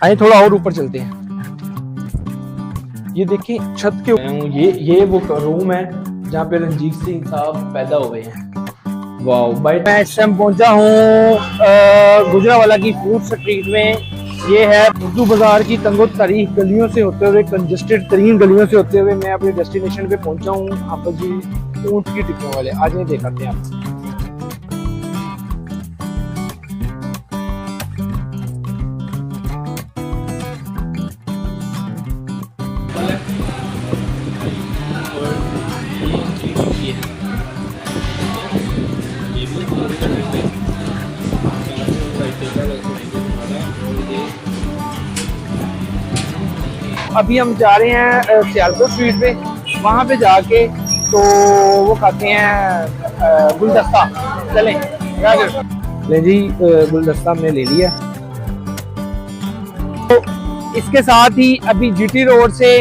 आइए थोड़ा और ऊपर चलते हैं। ये देखिए छत के ये वो रूम है जहाँ पे रंजीत सिंह साहब पैदा हुए हैं। वाह भाई, मैं इस टाइम पहुंचा हूँ गुजरावाला की फूड स्ट्रीट में। ये है उर्दू बाजार की तंगो तारीख गलियों से होते हुए, कंजस्टेड तरीन गलियों से होते हुए मैं अपने डेस्टिनेशन पे पहुंचा हूँ। आप जी ऊँट की टिक्कियों वाले, आज नहीं दिखाते हैं आप। अभी हम जा रहे हैं सियालकोट स्ट्रीट पे, वहाँ पे जाके तो वो खाते हैं गुलदस्ता। चलें ले जी, गुलदस्ता हमने ले लिया। तो इसके साथ ही अभी जीटी रोड से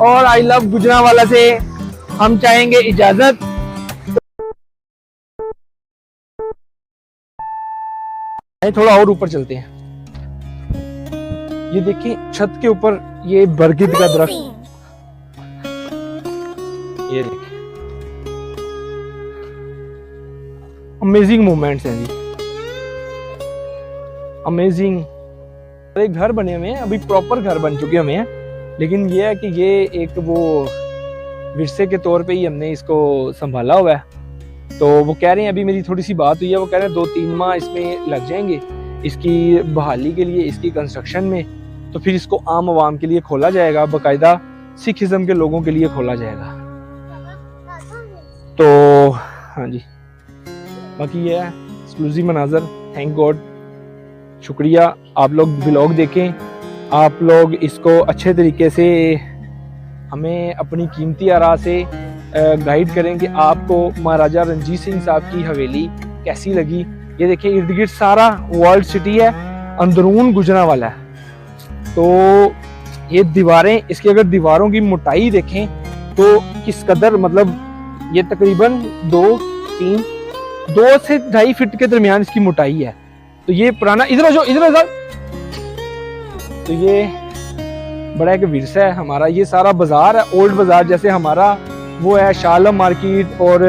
और आई लव गुजरावाला से हम चाहेंगे इजाजत। थोड़ा और ऊपर चलते हैं। ये देखिए छत के ऊपर ये बरगद का दरख्त, ये देखिए अमेजिंग मोमेंट्स हैं जी, अमेजिंग। घर बने हुए हैं, अभी प्रॉपर घर बन चुके हुए हैं, लेकिन ये है कि ये एक वो विरसे के तौर पे ही हमने इसको संभाला हुआ है। तो वो कह रहे हैं, अभी मेरी थोड़ी सी बात हुई है, वो कह रहे हैं 2-3 माह इसमें लग जाएंगे इसकी बहाली के लिए, इसकी कंस्ट्रक्शन में। तो फिर इसको आम आवाम के लिए खोला जाएगा, बाकायदा सिखिज्म के लोगों के लिए खोला जाएगा। तो हाँ जी, बाकी ये है एक्सक्लूसिव मनाजर। थैंक गॉड, शुक्रिया। आप लोग व्लॉग देखें, आप लोग इसको अच्छे तरीके से हमें अपनी कीमती आरा से गाइड करें कि आपको महाराजा रंजीत सिंह साहब की हवेली कैसी लगी। ये देखिए इर्द गिर्द सारा वर्ल्ड सिटी है, अंदरून गुजरावाला है। तो ये दीवारें, इसकी अगर दीवारों की मोटाई देखें तो किस कदर, मतलब ये तकरीबन 2 से 2.5 फीट के दरमियान इसकी मोटाई है। तो ये पुराना, इधर तो ये बड़ा एक विरसा है हमारा। ये सारा बाजार है, ओल्ड बाजार, जैसे हमारा वो है शालम मार्केट और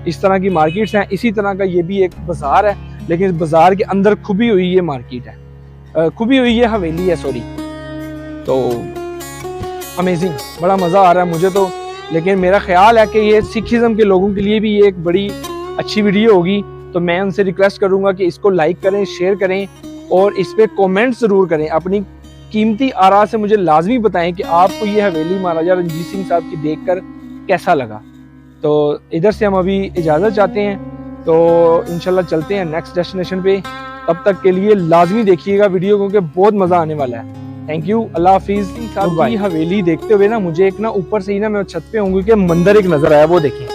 इस तरह की मार्केट्स हैं, इसी तरह का ये भी एक बाजार है, लेकिन इस बाजार के अंदर खुबी हुई ये मार्केट है, खुबी हुई ये हवेली है, सॉरी। तो अमेजिंग, बड़ा मज़ा आ रहा है मुझे तो। लेकिन मेरा ख्याल है कि ये सिखिज्म के लोगों के लिए भी ये एक बड़ी अच्छी वीडियो होगी। तो मैं उनसे रिक्वेस्ट करूंगा कि इसको लाइक करें, शेयर करें और इस पर कॉमेंट ज़रूर करें। अपनी कीमती आरा से मुझे लाजमी बताएं कि आपको ये हवेली महाराजा रंजीत सिंह साहब की देखकर कैसा लगा। तो इधर से हम अभी इजाज़त चाहते हैं, तो इंशाल्लाह चलते हैं नेक्स्ट डेस्टिनेशन पे। तब तक के लिए लाजमी देखिएगा वीडियो, क्योंकि बहुत मज़ा आने वाला है। थैंक यू, अल्लाह हाफिज़। साहब की हवेली देखते हुए ना मुझे एक ना ऊपर से ही ना, मैं छत पे होंगी कि मंदिर एक नज़र आया, वो देखें,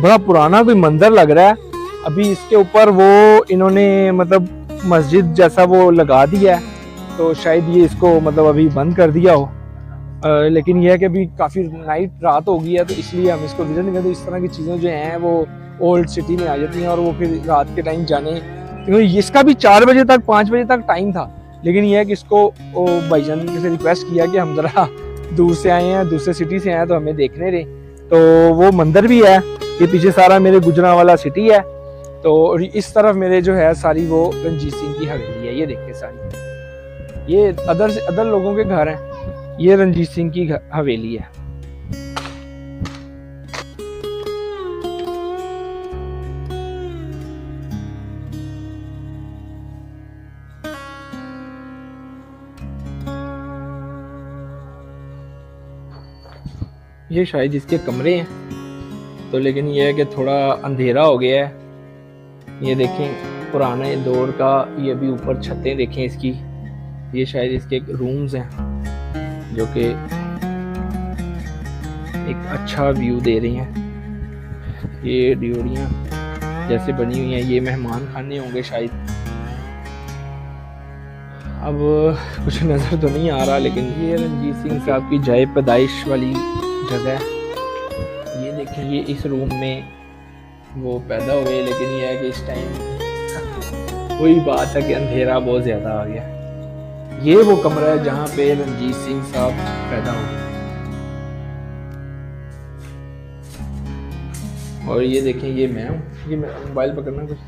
बड़ा पुराना कोई मंदिर लग रहा है। अभी इसके ऊपर वो इन्होंने मतलब मस्जिद जैसा वो लगा दिया है, तो शायद ये इसको मतलब अभी बंद कर दिया हो। लेकिन यह है कि अभी काफ़ी रात हो गई है, तो इसलिए हम इसको विजिट नहीं करते। इस तरह की चीज़ें जो हैं वो ओल्ड सिटी में आ जाती हैं और वो फिर रात के टाइम जाने, क्योंकि इसका भी 4 बजे तक 5 बजे तक टाइम था। लेकिन यह है कि इसको भाईजान से रिक्वेस्ट किया कि हम ज़रा दूर से आए हैं, दूसरे सिटी से आए हैं, तो हमें देखने रहे। तो वो मंदिर भी है, ये पीछे सारा मेरे गुजरावाला सिटी है। तो इस तरफ मेरे जो है सारी वो रंजीत सिंह की हवेली है। ये देखिए सारी, ये अदर लोगों के घर हैं, ये रंजीत सिंह की हवेली है। ये शायद इसके कमरे हैं, तो लेकिन ये है कि थोड़ा अंधेरा हो गया है। ये देखें पुराने दौर का, ये भी ऊपर छतें देखें इसकी, ये शायद इसके रूम्स हैं जो कि एक अच्छा व्यू दे रही हैं। ये ड्योरियाँ जैसे बनी हुई हैं, ये मेहमान खाने होंगे शायद। अब कुछ नज़र तो नहीं आ रहा, लेकिन ये रंजीत सिंह साहब की जाए पैदाइश वाली जगह। ये देखिए, ये इस रूम में वो पैदा हुए, लेकिन ये है कि इस टाइम वही बात है कि अंधेरा बहुत ज़्यादा आ गया। ये वो कमरा है जहाँ पे रणजीत सिंह साहब पैदा हुए। और ये देखें, ये मैं हूँ, ये मोबाइल पकड़ना कुछ,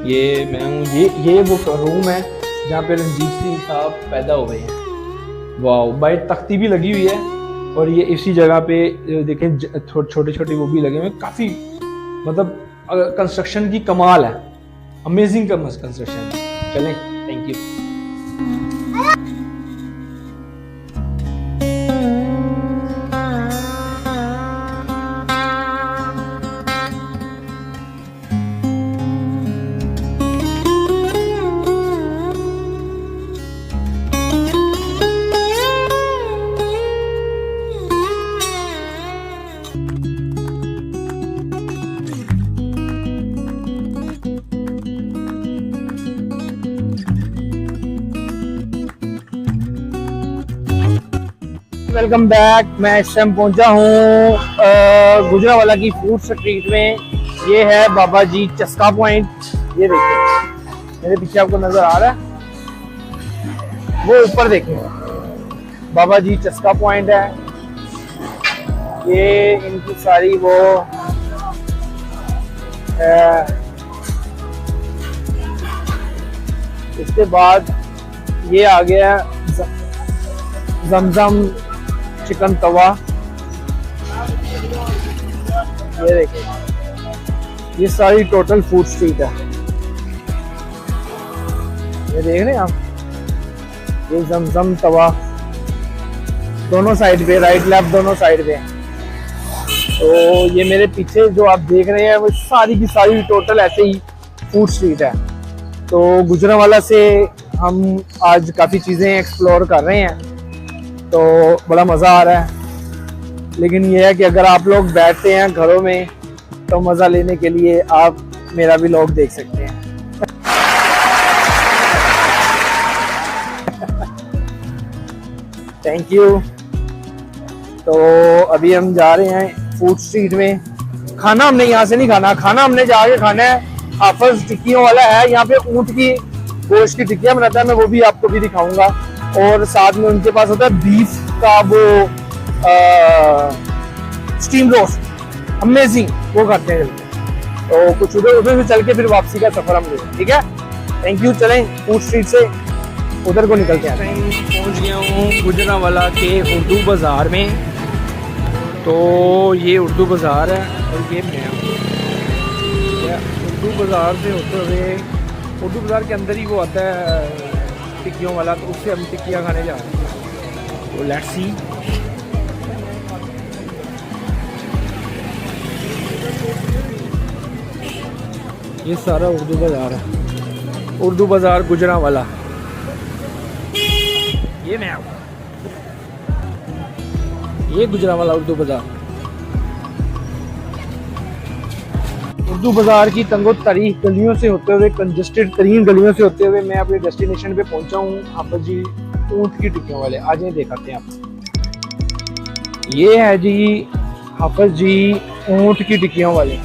ये मैं हूँ, ये वो रूम है जहाँ पे रणजीत सिंह साहब पैदा हुए हैं। वाह, बाहर तख्ती भी लगी हुई है और ये इसी जगह पे देखें छोटे छोटे वो भी लगे हुए हैं। काफ़ी मतलब कंस्ट्रक्शन की कमाल है, अमेजिंग कंस्ट्रक्शन। चलें, थैंक यू। Welcome back. मैं इस टाइम पहुंचा हूँ गुजरावाला की फूड स्ट्रीट में। ये है बाबा जी चस्का पॉइंट। ये देखिए मेरे पीछे आपको नजर आ रहा है, वो ऊपर देखिए बाबा जी चस्का पॉइंट है। ये इनकी सारी वो इसके बाद ये आ गया जमजम चिकन तवा। ये देखिए, ये सारी टोटल फूड स्ट्रीट है। ये देख रहे हैं आप, ये जमजम तवा दोनों साइड पे, राइट लेफ्ट दोनों साइड पे। तो ये मेरे पीछे जो आप देख रहे हैं वो सारी की सारी टोटल ऐसे ही फूड स्ट्रीट है। तो गुजरावाला से हम आज काफ़ी चीज़ें एक्सप्लोर कर रहे हैं, तो बड़ा मज़ा आ रहा है। लेकिन यह है कि अगर आप लोग बैठते हैं घरों में तो मज़ा लेने के लिए आप मेरा भी व्लॉग देख सकते हैं। Thank you. तो अभी हम जा रहे हैं फूड स्ट्रीट में। खाना हमने यहाँ से नहीं खाना, खाना हमने जाके खाना है हाफिज टिक्कियों वाला है। यहाँ पे ऊँट की गोश्त की टिक्कियाँ बनाता है, मैं वो भी आपको भी दिखाऊंगा। और साथ में उनके पास होता है बीफ का वो स्टीम रोस्ट, अमेजिंग, वो करते हैं। तो कुछ उधर से चल के फिर वापसी का सफर हम लेंगे, ठीक है। Thank you. चलें फूड स्ट्रीट से उधर को निकलते हैं। पहुंच गया हूँ गुजरावाला के उर्दू बाज़ार में। तो ये उर्दू बाज़ार है और ये मैं उर्दू बाज़ार से होते हुए, उर्दू बाज़ार के अंदर ही वो आता है टिक्कियों वाला, तो उससे हम टिक्कियाँ खाने जा रहे हैं। तो लेट्स सी। ये सारा उर्दू बाज़ार है, उर्दू बाज़ार गुजरावाला। ये मैं हूँ, ये गुजरावाला उर्दू बाज़ार। उर्दू बाज़ार की तंगो तारीख गलियों से होते हुए, कंजस्टेड तरीन गलियों से होते हुए मैं अपने डेस्टिनेशन पे पहुंचा हूँ, हाफिज जी ऊँट की टिक्कियों वाले। आज ये दिखाते हैं आप। ये है जी हाफिज जी ऊँट की टिक्कियों वाले।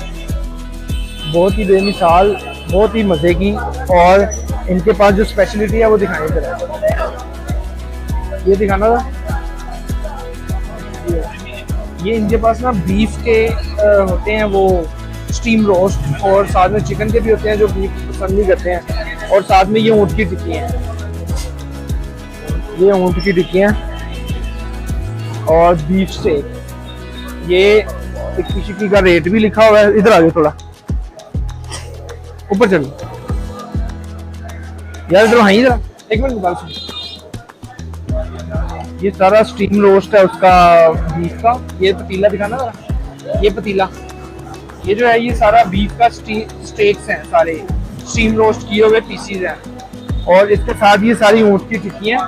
बहुत ही बेमिसाल, बहुत ही मज़े की। और इनके पास जो स्पेशलिटी है वो दिखाने जरा, ये दिखाना था। ये इनके पास ना बीफ के होते हैं वो स्टीम रोस्ट, और साथ में चिकन के भी होते हैं जो बीफ पसंद नहीं करते हैं। और साथ में ये ऊँट की टिक्की हैं, ये ऊँट की टिक्कियाँ और बीफ स्टेक। ये टिक्की शिक्की का रेट भी लिखा हुआ है। इधर आ जाओ, थोड़ा ऊपर चलो यार, इधर वहीं जरा एक मिनट बात सुन। ये सारा स्टीम रोस्ट है उसका बीफ का। ये पतीला दिखाना जरा, ये पतीला, ये जो है ये सारा बीफ का स्टेक्स हैं, सारे स्टीम रोस्ट किए हुए पीसीज हैं। और इसके साथ ये सारी ऊँट की टिक्की हैं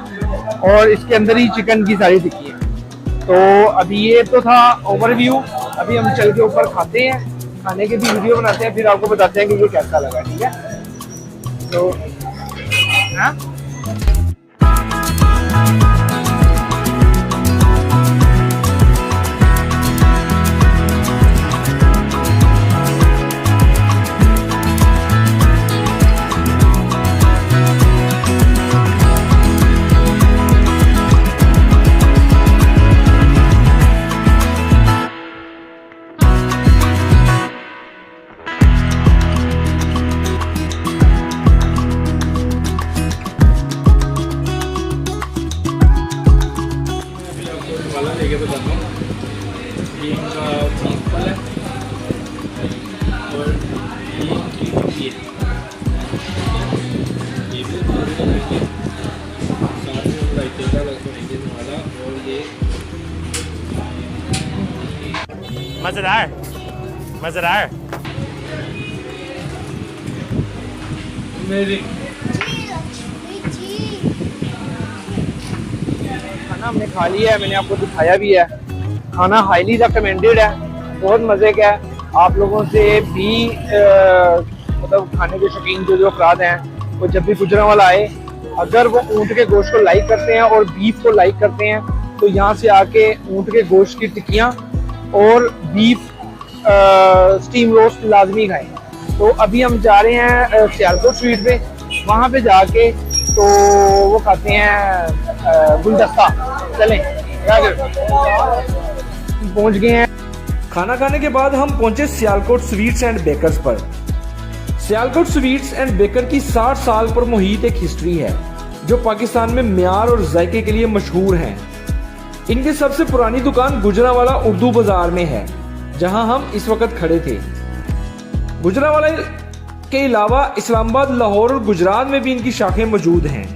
और इसके अंदर ही चिकन की सारी टिक्की है। तो अभी ये तो था ओवरव्यू। अभी हम चल के ऊपर खाते हैं, खाने के भी वीडियो बनाते हैं, फिर आपको बताते हैं कि ये कैसा लगा, ठीक है। तो हाँ बनाएंगे, साथ में हम रायते बनाएंगे वाला। और ये मज़ेदार मज़ेदार। मेरी खाना हमने खा लिया है, मैंने आपको दिखाया भी है। खाना हाईली रिकमेंडेड है, बहुत मज़े का है। आप लोगों से भी मतलब खाने के शौकीन जो अफराद हैं वो जब भी गुजरांवाला आए, अगर वो ऊँट के गोश्त को लाइक करते हैं और बीफ को लाइक करते हैं तो यहाँ से आके ऊँट के गोश्त की टिक्कियाँ और बीफ स्टीम रोस्ट लाजमी खाएं। तो अभी हम जा रहे हैं सियालकोट स्वीट पे, वहाँ पे जाके तो वो खाते हैं गुलदस्ता। चलें, पहुँच गए हैं। खाना खाने के बाद हम पहुंचे सियालकोट स्वीट्स एंड बेकर्स पर। सियालकोट स्वीट्स एंड बेकर की 60 साल पर मुहित एक हिस्ट्री है जो पाकिस्तान में म्यार और जायके के लिए मशहूर हैं। इनकी सबसे पुरानी दुकान गुजरांवाला उर्दू बाजार में है, जहां हम इस वक्त खड़े थे। गुजरांवाला के अलावा इस्लामाबाद, लाहौर और गुजरात में भी इनकी शाखें मौजूद हैं।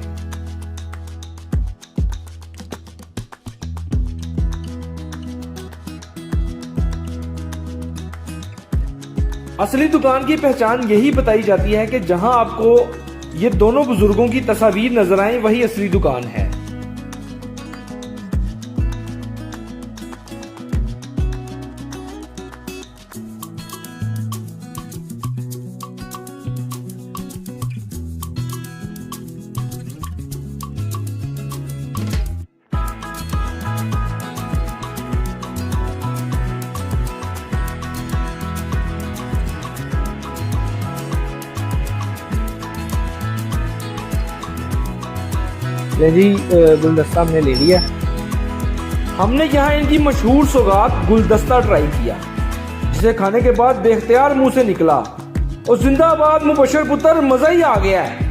असली दुकान की पहचान यही बताई जाती है कि जहां आपको ये दोनों बुजुर्गों की तस्वीर नजर आए, वही असली दुकान है। ले जी, गुलदस्ता हमने ले लिया। हमने यहाँ इनकी मशहूर सौगात गुलदस्ता ट्राई किया, जिसे खाने के बाद बेख्तियार मुंह से निकला और जिंदाबाद मुबशर पुत्र, मजा ही आ गया है।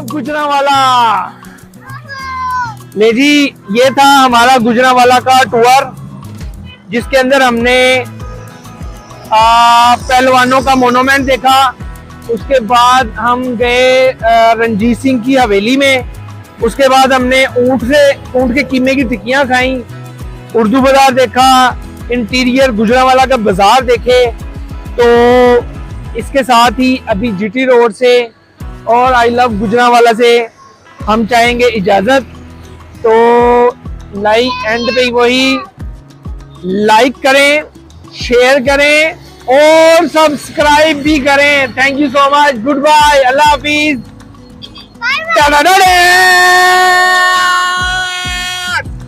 गुजरांवाला ले जी, ये था हमारा गुजरांवाला का टूर, जिसके अंदर हमने पहलवानों का मोनूमेंट देखा। उसके बाद हम गए रंजीत सिंह की हवेली में। उसके बाद हमने ऊँट के कीमे की टिक्कियाँ खाई, उर्दू बाजार देखा, इंटीरियर गुजरांवाला का बाजार देखे। तो इसके साथ ही अभी जीटी रोड से और आई लव गुजरांवाला से हम चाहेंगे इजाजत। तो एंड पे वही लाइक करें, शेयर करें और सब्सक्राइब भी करें। Thank you so much, good bye, अल्लाह हाफिज।